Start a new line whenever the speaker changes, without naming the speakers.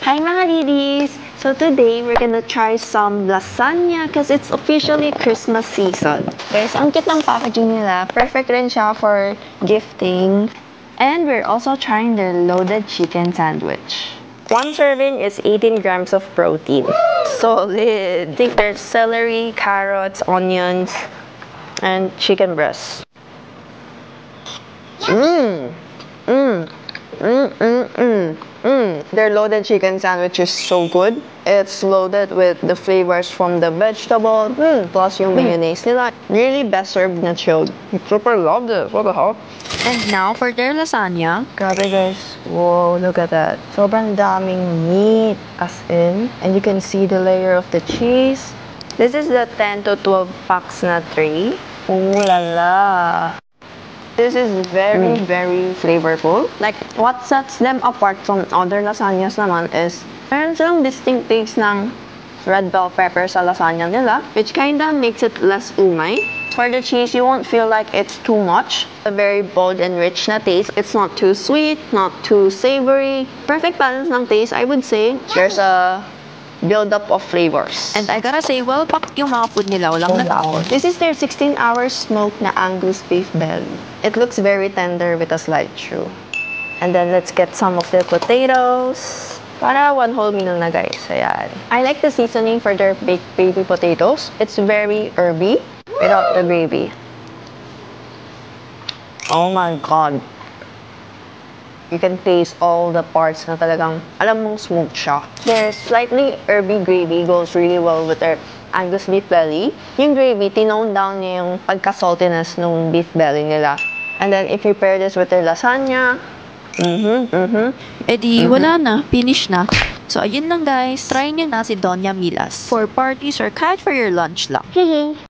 Hi mga ladies! So today, we're gonna try some lasagna because it's officially Christmas season. Guys, ang cute ng packaging nila. Perfect rin siya for gifting. And we're also trying their loaded chicken sandwich. One serving is 18 grams of protein. Solid! I think there's celery, carrots, onions, and chicken breast. Their loaded chicken sandwich is so good. It's loaded with the flavors from the vegetable, plus yung mayonnaise nila. Really best served na chilled. Super love this. What the hell?
And now for their lasagna.
Grabe guys. Whoa, look at that. Sobrang daming meat as in. And you can see the layer of the cheese. This is the 10 to 12 packs na tray. Ooh la la. This is very, very flavorful. Like, what sets them apart from other lasagnas naman is meron silang distinct taste ng red bell pepper sa lasagna nila, which kinda makes it less umay. For the cheese, you won't feel like it's too much. A very bold and rich na taste. It's not too sweet, not too savory. Perfect balance ng taste, I would say. There's a build-up of flavors.
And I gotta say, well packed yung mga food nila. Walang natapon.
This is their 16-hour smoked na Angus beef belly. It looks very tender with a slight chew. And then let's get some of the potatoes. Para one whole meal na guys. Ayan. I like the seasoning for their baked baby potatoes. It's very herby without the gravy. Oh my god. You can taste all the parts na talagang alam mong smoked siya. Their slightly herby gravy goes really well with their Angus beef belly. Yung gravy, tinone down niya yung pagka-saltiness ng beef belly nila. And then if you pair this with their lasagna,
Wala na. Finish na. So, ayun lang guys. Try nyo na si Doña Milas. For parties or kahit for your lunch lang.